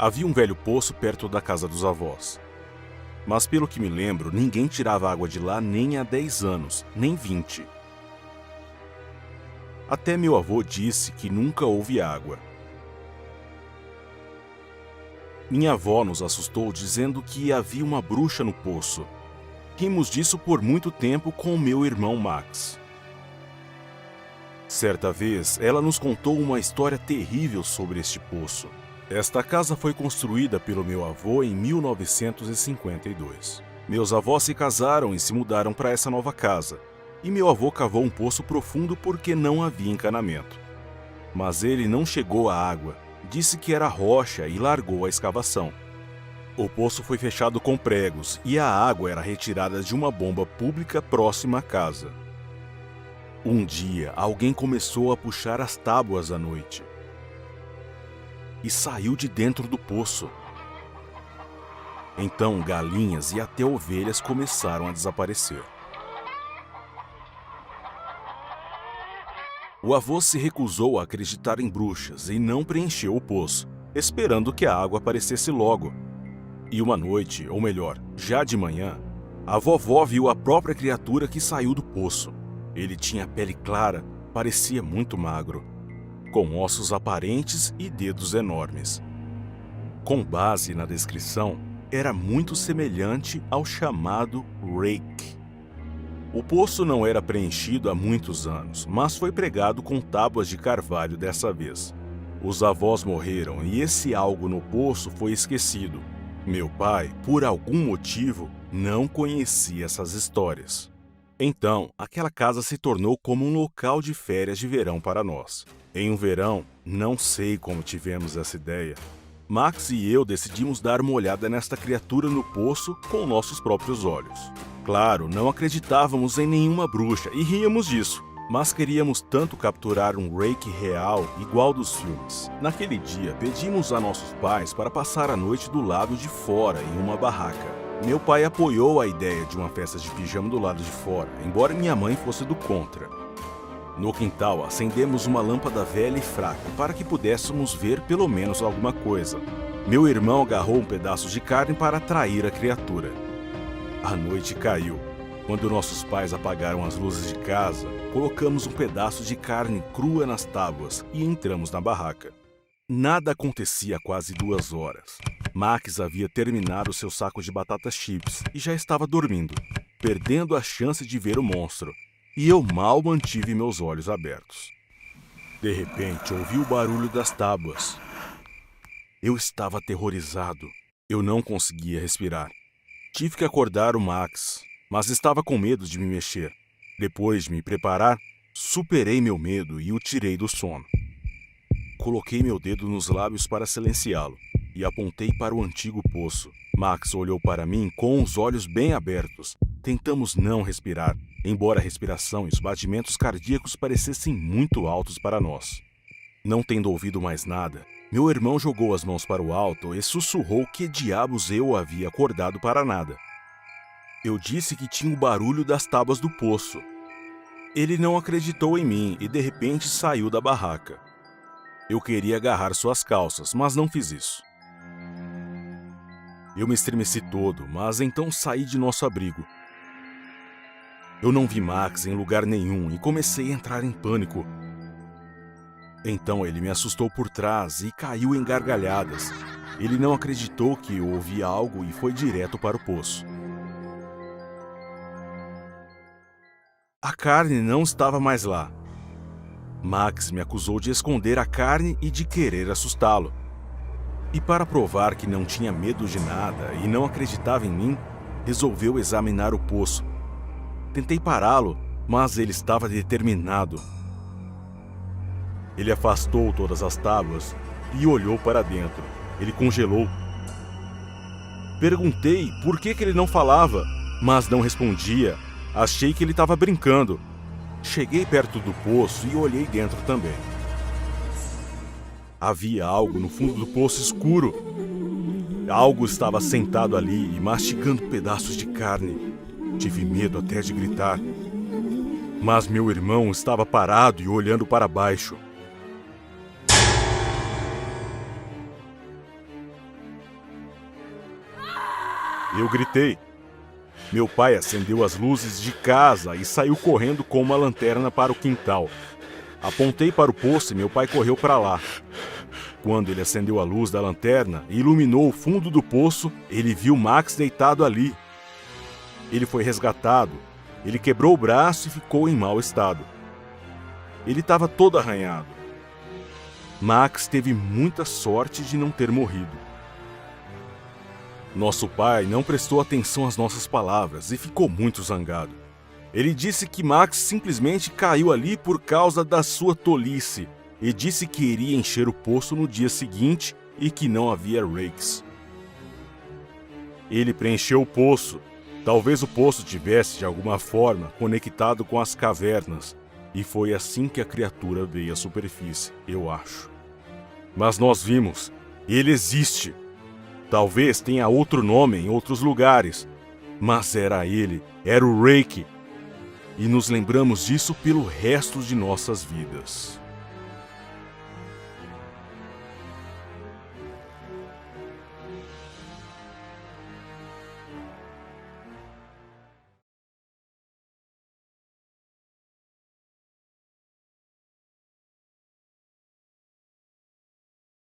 Havia um velho poço perto da casa dos avós. Mas pelo que me lembro, ninguém tirava água de lá nem há 10 anos, nem 20. Até meu avô disse que nunca houve água. Minha avó nos assustou dizendo que havia uma bruxa no poço. Rimos disso por muito tempo com meu irmão Max. Certa vez, ela nos contou uma história terrível sobre este poço. Esta casa foi construída pelo meu avô em 1952. Meus avós se casaram e se mudaram para essa nova casa. E meu avô cavou um poço profundo porque não havia encanamento. Mas ele não chegou à água. Disse que era rocha e largou a escavação. O poço foi fechado com pregos e a água era retirada de uma bomba pública próxima à casa. Um dia, alguém começou a puxar as tábuas à noite e saiu de dentro do poço. Então, galinhas e até ovelhas começaram a desaparecer. O avô se recusou a acreditar em bruxas e não preencheu o poço, esperando que a água aparecesse logo. E uma noite, ou melhor, já de manhã, a vovó viu a própria criatura que saiu do poço. Ele tinha pele clara, parecia muito magro, com ossos aparentes e dedos enormes. Com base na descrição, era muito semelhante ao chamado Rake. O poço não era preenchido há muitos anos, mas foi pregado com tábuas de carvalho dessa vez. Os avós morreram e esse algo no poço foi esquecido. Meu pai, por algum motivo, não conhecia essas histórias. Então, aquela casa se tornou como um local de férias de verão para nós. Em um verão, não sei como tivemos essa ideia, Max e eu decidimos dar uma olhada nesta criatura no poço com nossos próprios olhos. Claro, não acreditávamos em nenhuma bruxa e ríamos disso, mas queríamos tanto capturar um Rake real igual dos filmes. Naquele dia, pedimos a nossos pais para passar a noite do lado de fora em uma barraca. Meu pai apoiou a ideia de uma festa de pijama do lado de fora, embora minha mãe fosse do contra. No quintal, acendemos uma lâmpada velha e fraca para que pudéssemos ver pelo menos alguma coisa. Meu irmão agarrou um pedaço de carne para atrair a criatura. A noite caiu. Quando nossos pais apagaram as luzes de casa, colocamos um pedaço de carne crua nas tábuas e entramos na barraca. Nada acontecia há quase 2 horas. Max havia terminado seu saco de batatas chips e já estava dormindo, perdendo a chance de ver o monstro. E eu mal mantive meus olhos abertos. De repente, ouvi o barulho das tábuas. Eu estava aterrorizado. Eu não conseguia respirar. Tive que acordar o Max, mas estava com medo de me mexer. Depois de me preparar, superei meu medo e o tirei do sono. Coloquei meu dedo nos lábios para silenciá-lo e apontei para o antigo poço. Max olhou para mim com os olhos bem abertos. Tentamos não respirar, embora a respiração e os batimentos cardíacos parecessem muito altos para nós. Não tendo ouvido mais nada, meu irmão jogou as mãos para o alto e sussurrou que diabos eu havia acordado para nada. Eu disse que tinha o barulho das tábuas do poço. Ele não acreditou em mim e de repente saiu da barraca. Eu queria agarrar suas calças, mas não fiz isso. Eu me estremeci todo, mas então saí de nosso abrigo. Eu não vi Max em lugar nenhum e comecei a entrar em pânico. Então ele me assustou por trás e caiu em gargalhadas. Ele não acreditou que eu ouvi algo e foi direto para o poço. A carne não estava mais lá. Max me acusou de esconder a carne e de querer assustá-lo. E para provar que não tinha medo de nada e não acreditava em mim, resolveu examinar o poço. Tentei pará-lo, mas ele estava determinado. Ele afastou todas as tábuas e olhou para dentro. Ele congelou. Perguntei por que ele não falava, mas não respondia. Achei que ele estava brincando. Cheguei perto do poço e olhei dentro também. Havia algo no fundo do poço escuro. Algo estava sentado ali e mastigando pedaços de carne. Tive medo até de gritar. Mas meu irmão estava parado e olhando para baixo. Eu gritei. Meu pai acendeu as luzes de casa e saiu correndo com uma lanterna para o quintal. Apontei para o poço e meu pai correu para lá. Quando ele acendeu a luz da lanterna e iluminou o fundo do poço, ele viu Max deitado ali. Ele foi resgatado. Ele quebrou o braço e ficou em mau estado. Ele estava todo arranhado. Max teve muita sorte de não ter morrido. Nosso pai não prestou atenção às nossas palavras e ficou muito zangado. Ele disse que Max simplesmente caiu ali por causa da sua tolice e disse que iria encher o poço no dia seguinte e que não havia rakes. Ele preencheu o poço. Talvez o poço tivesse, de alguma forma, conectado com as cavernas, e foi assim que a criatura veio à superfície, eu acho. Mas nós vimos, ele existe. Talvez tenha outro nome em outros lugares, mas era ele, era o Rake. E nos lembramos disso pelo resto de nossas vidas.